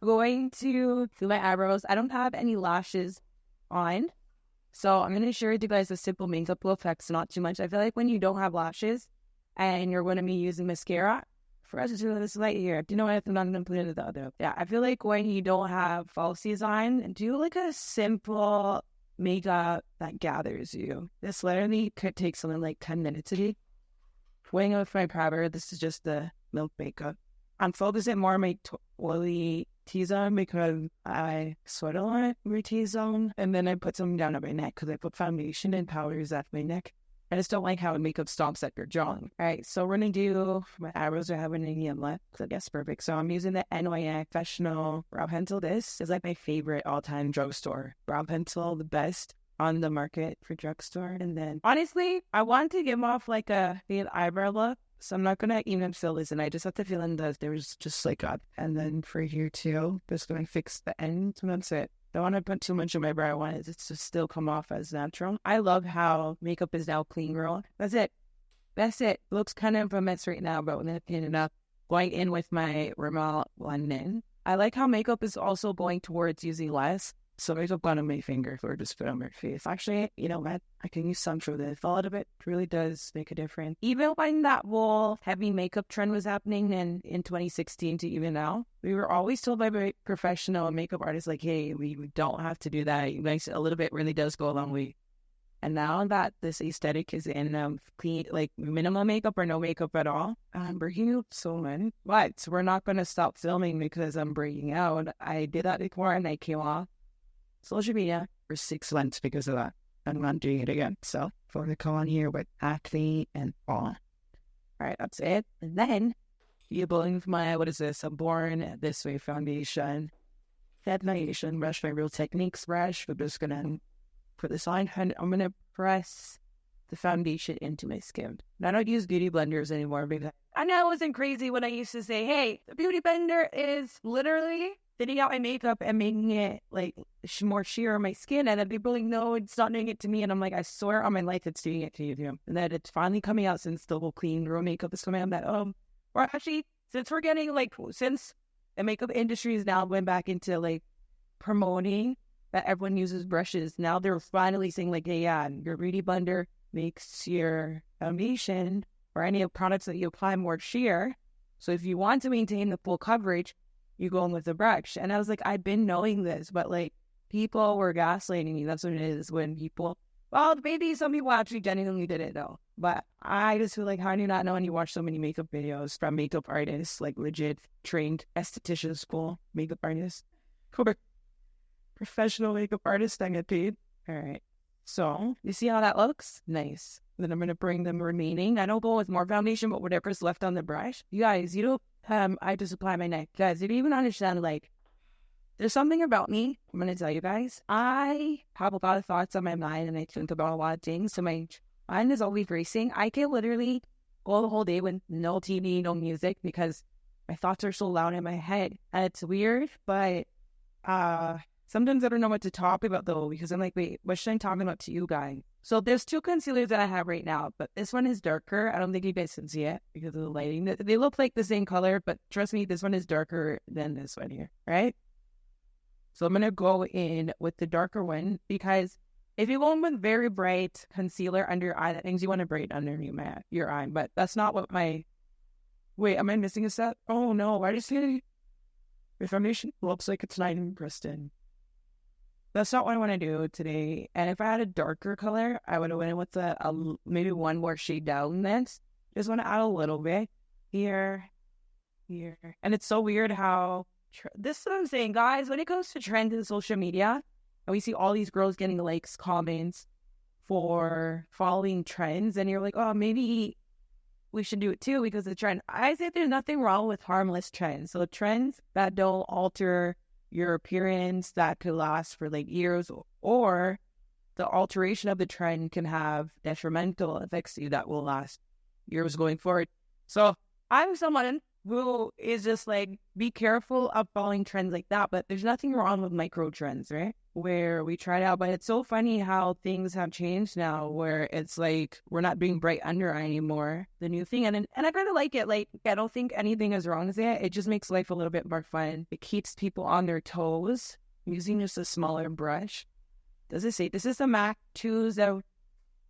going to do my eyebrows. I don't have any lashes on. So I'm going to share with you guys a simple makeup look that's not too much. I feel like when you don't have lashes and you're going to be using mascara, for us to do this right here. Do you know what? I'm not going to put it in the other. Yeah, I feel like when you don't have falsies on, do like a simple makeup that gathers you. This literally could take something like 10 minutes to do. Weighing out with my powder, this is just the milk makeup. I'm focusing more on my oily T-zone because I sweat a lot with my T-zone. And then I put something down at my neck because I put foundation and powders at my neck. I just don't like how makeup stops at your jaw. All right, so we're going to do my eyebrows are having any left. So that's perfect. So I'm using the NYX Professional Brow Pencil. This is like my favorite all-time drugstore brow pencil, the best on the market for drugstore. And then, honestly, I want to give off like a fade eyebrow look. So I'm not going to even fill this in. I just have to fill in there's just like up. And then for here too, just going to fix the ends. And that's it. Don't want to put too much on my brow. I want it to still come off as natural. I love how makeup is now clean roll. That's it. That's it. Looks kind of a mess right now, but when I clean it up, going in with my Rimmel blending. I like how makeup is also going towards using less. So makeup gone on my finger or just put on my face. Actually, you know what? I can use some for this. A lot of it really does make a difference. Even when that whole heavy makeup trend was happening in 2016 to even now, we were always told by very professional makeup artists like, hey, we don't have to do that. It a little bit really does go a long way. And now that this aesthetic is in clean, like minimal makeup or no makeup at all, I'm breaking out so many. But we're not going to stop filming because I'm breaking out. I did that before and I came off social media for 6 months because of that. I'm not doing it again. So for the come on here with acne and all. All right, that's it. And then you believe my, what is this? A Born This Way foundation. That foundation brush, my Real Techniques brush. We're just gonna put this on and I'm gonna press the foundation into my skin. And I don't use beauty blenders anymore because I know it wasn't crazy when I used to say, hey, the beauty blender is literally thinning out my makeup and making it like more sheer on my skin. And then people like, no, it's not doing it to me. And I'm like, I swear on my life, it's doing it to you. And then it's finally coming out since the whole clean girl makeup is coming out that, or actually, since we're getting like, since the makeup industry is now going back into like promoting that everyone uses brushes, now they're finally saying like, hey, yeah, your beauty blender makes your foundation or any of the products that you apply more sheer. So if you want to maintain the full coverage, you go in with a brush. And I was like, I've been knowing this, but like people were gaslighting me. That's what it is when people, well, maybe some people actually genuinely did it though. But I just feel like, how do you not know when you watch so many makeup videos from makeup artists, like legit trained esthetician school makeup artists, professional makeup artists that get paid. All right. So you see how that looks? Nice. Then I'm going to bring the remaining. I don't go with more foundation, but whatever's left on the brush. You guys, you don't, I just apply my neck. Guys, you don't even understand, like, there's something about me, I'm going to tell you guys. I have a lot of thoughts on my mind and I think about a lot of things. So my mind is always racing. I can literally go the whole day with no TV, no music because my thoughts are so loud in my head. And it's weird, but sometimes I don't know what to talk about though because I'm like, wait, what should I talk about to you guys? So there's 2 concealers that I have right now, but this one is darker. I don't think you guys can see it because of the lighting. They look like the same color, but trust me, this one is darker than this one here, right? So I'm going to go in with the darker one because if you go in with very bright concealer under your eye, that means you want to brighten under your eye, but that's not what my... Wait, am I missing a step? Oh no, why do you see the foundation? Looks like it's not even pressed in. That's not what I want to do today. And if I had a darker color, I would have went in with maybe one more shade down this. Just want to add a little bit here. And it's so weird how... this is what I'm saying, guys. When it comes to trends in social media, and we see all these girls getting likes, comments for following trends, and you're like, oh, maybe we should do it too because the trend. I say there's nothing wrong with harmless trends. So trends that don't alter your appearance, that could last for like years, or the alteration of the trend can have detrimental effects to you that will last years going forward. So I'm someone who is just like, be careful of following trends like that, but there's nothing wrong with micro trends, right? where we tried out. But it's so funny how things have changed now, where it's like we're not doing bright under eye anymore, the new thing. And I kind of like it. Like, I don't think anything is wrong with it. It just makes life a little bit more fun. It keeps people on their toes using just a smaller brush. Does it say this is the Mac 20?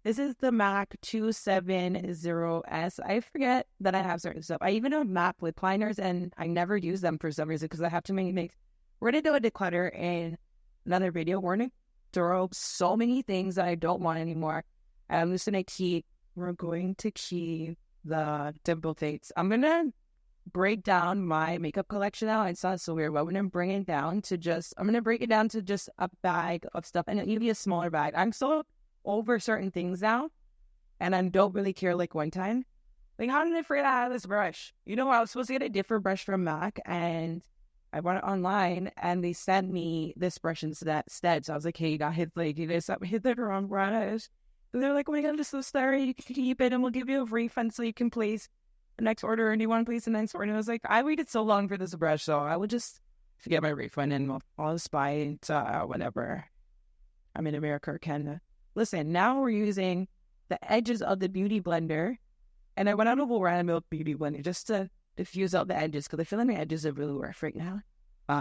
This is the Mac 270S. I forget that I have certain stuff. I even have MAC lip liners, and I never use them for some reason because I have too many things. We're going to do a declutter in another video. We're going to throw so many things that I don't want anymore. I'm just going to keep, we're going to keep the dimple things. I'm going to break down my makeup collection now. It's not so weird, but I'm going to bring it down to just, I'm going to break it down to just a bag of stuff, and it'll even be a smaller bag. I'm so over certain things now, and I don't really care. Like one time, like, how did I forget I had this brush? You know, I was supposed to get a different brush from MAC, and I bought it online, and they sent me this brush instead. So I was like, hey, you got hit, like, you guys hit the wrong brush. And they're like, oh my god, I'm just so sorry, you can keep it, and we'll give you a refund so you can place the next order, and you want to place the next order. And I was like, I waited so long for this brush, so I would just get my refund, and I'll just buy it whenever I'm in America or Canada. Listen, now we're using the edges of the beauty blender, and I went out of a random beauty blender just to diffuse out the edges, because I feel like my edges are really rough right now.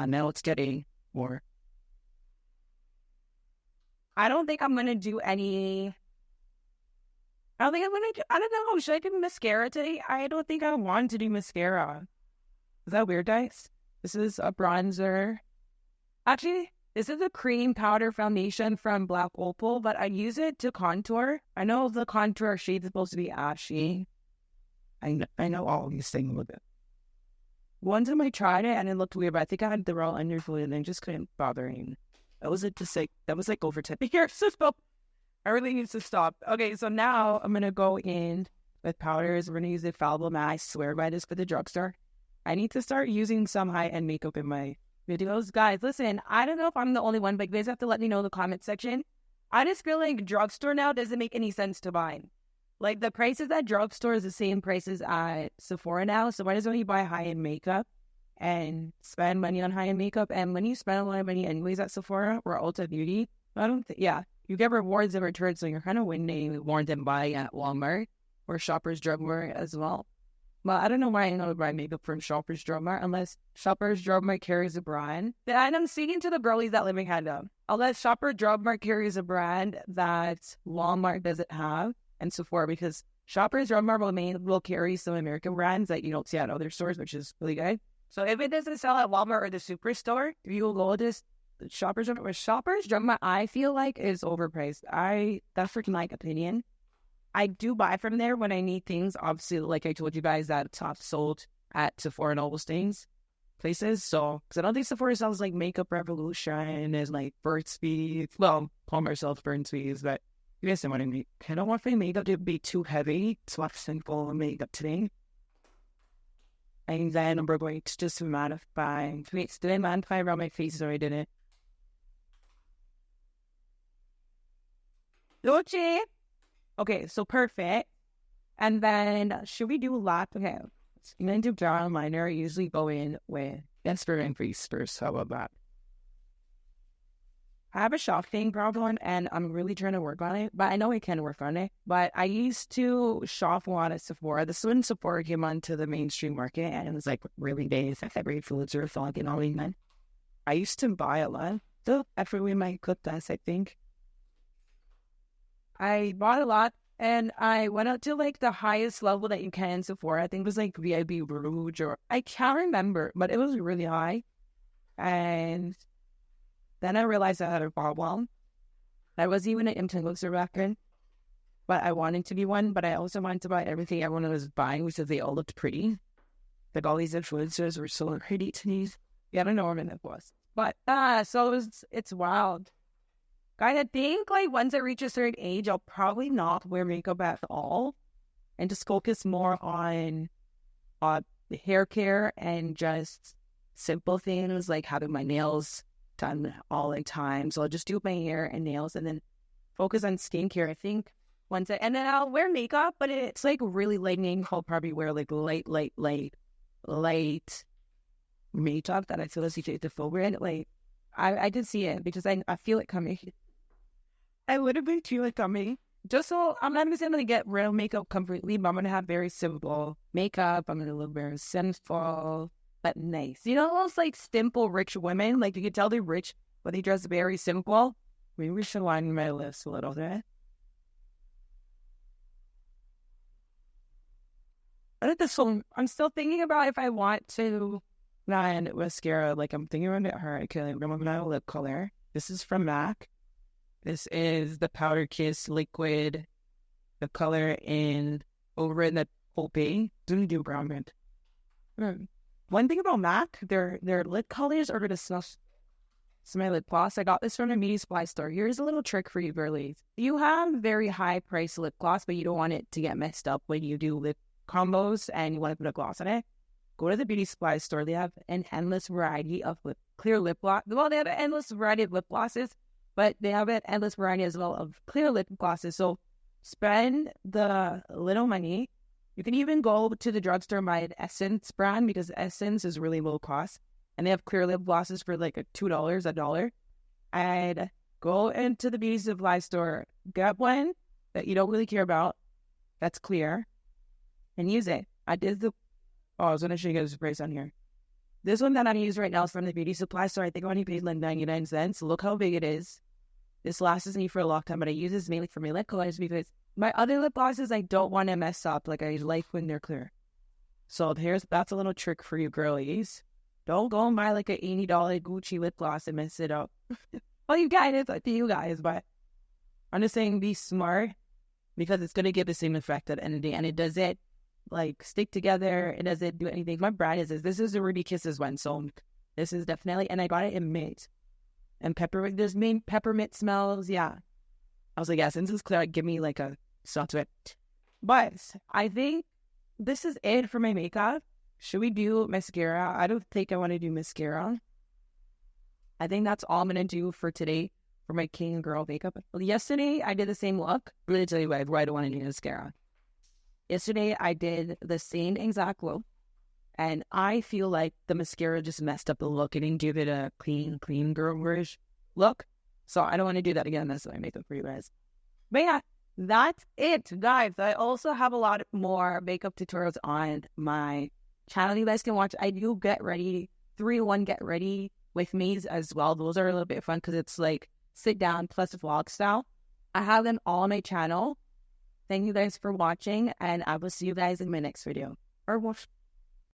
Now it's getting more. I don't think I'm going to do any... I don't think I'm going to do... I don't know. Should I do mascara today? I don't think I want to do mascara. Is that weird, guys? This is a bronzer. Actually... this is a cream powder foundation from Black Opal, but I use it to contour. I know the contour shade is supposed to be ashy. I know all these things with it. One time I tried it and it looked weird, but I think I had the raw underfoot and I just couldn't bother it. That was over 10 years, so I really need to stop. Okay, so now I'm going to go in with powders. We're going to use the Fallible Matte. I swear by this for the drugstore. I need to start using some high-end makeup in my videos. Guys, listen, I don't know if I'm the only one, but you guys have to let me know in the comment section. I just feel like drugstore now doesn't make any sense to buy. Like, the prices at drugstore is the same prices at Sephora now, so why doesn't you buy high-end makeup and spend money on high-end makeup? And when you spend a lot of money anyways at Sephora or Ulta Beauty, you get rewards in return, so you're kind of winning more than buying at Walmart or Shoppers Drug Mart as well. Well, I don't know why I know to buy makeup from Shoppers Drug Mart unless Shoppers Drug Mart carries a brand. And I'm speaking to the girlies that live in Canada. Unless Shoppers Drug Mart carries a brand that Walmart doesn't have and Sephora, because Shoppers Drug Mart will carry some American brands that you don't see at other stores, which is really good. So if it doesn't sell at Walmart or the Superstore, you will go to Shoppers Drug Mart. Shoppers Drug Mart, I feel like, is overpriced. That's for my opinion. I do buy from there when I need things. Obviously, like I told you guys, that top sold at Sephora and all those things, places. So, because I don't think Sephora sells like Makeup Revolution and like Burt's Bees. Well, Palmer sells Burt's Bees, but you guys know what I mean. I don't want my makeup to be too heavy. So I have simple makeup today. And then we're going to just mattify. Wait, did I mattify around my face or I didn't? Dolce. Okay, so perfect. And then, should we do lap? Okay, I'm going to do brown liner. I usually go in with Esther and Grease first. How about that? I have a shopping problem, and I'm really trying to work on it. But I know I can work on it. But I used to shop a lot at Sephora. This is when Sephora came onto the mainstream market, and it was like really days. Every foods or thought and all that. I used to buy a lot. So, after we might cook this, I think. I bought a lot, and I went up to like the highest level that you can in Sephora. I think it was like VIP Rouge, or I can't remember, but it was really high. And then I realized I had a problem. I wasn't even an influencer back then, but I wanted to be one. But I also wanted to buy everything everyone was buying because they all looked pretty. Like all these influencers were so pretty to me. Yeah, I don't know what it was, but so it's wild. Guys, I think like once I reach a certain age, I'll probably not wear makeup at all and just focus more on hair care and just simple things like having my nails done all the time. So I'll just do my hair and nails and then focus on skincare. I think and then I'll wear makeup, but it's like really lightning. I'll probably wear like light makeup that I feel as if it's over it. Like, I did see it because I feel it coming. I literally feel it coming. Just so I'm not going to get real makeup completely, but I'm going to have very simple makeup. I'm going to look very sinful, but nice. You know, those like simple rich women, like you can tell they're rich, but they dress very simple. Maybe we should line my lips a little bit. I think this one, I'm still thinking about if I want to line mascara. Like I'm thinking about her. I can remember my lip color. This is from MAC. This is the Powder Kiss liquid, the color in over in the Opie. Do brown mint. One thing about MAC, their lip colors are gonna snuff. It's my lip gloss. I got this from a beauty supply store. Here's a little trick for you girlies. You have very high price lip gloss, but you don't want it to get messed up when you do lip combos and you want to put a gloss on it. Go to the beauty supply store. They have an endless variety of clear lip gloss. Well, they have an endless variety of lip glosses, but they have an endless variety as well of clear lip glosses. So spend the little money. You can even go to the drugstore and buy an Essence brand because Essence is really low cost. And they have clear lip glosses for like $2, $1. And go into the beauty supply store, get one that you don't really care about, that's clear, and use it. I was going to show you guys the price on here. This one that I use right now is from the beauty supply store. I think I only paid like 99 cents. Look how big it is. This lasts me for a long time, but I use this mainly for my lip colors because my other lip glosses I don't want to mess up. Like I like when they're clear. So that's a little trick for you girlies. Don't go and buy like an $80 Gucci lip gloss and mess it up. Well, you guys, it's up to you guys, but I'm just saying be smart because it's going to give the same effect at the end of the day. And it doesn't like stick together. It doesn't do anything. My brand is this is the Ruby Kisses one. So this is definitely, and I got it in mint. And peppermint, there's main peppermint smells. Yeah. I was like, yeah, since it's clear, give me like a stuff to it. But I think this is it for my makeup. Should we do mascara? I don't think I want to do mascara. I think that's all I'm going to do for today for my king girl makeup. Yesterday, I did the same look. I'm going to tell you why I don't want to do mascara. Yesterday, I did the same exact look. And I feel like the mascara just messed up the look. It didn't give it a clean girl-ish look. So I don't want to do that again. That's my makeup for you guys. But yeah, that's it, guys. I also have a lot more makeup tutorials on my channel you guys can watch. I do Get Ready, 3-in-1 Get Ready with me as well. Those are a little bit fun because it's like sit down plus vlog style. I have them all on my channel. Thank you guys for watching, and I will see you guys in my next video. Or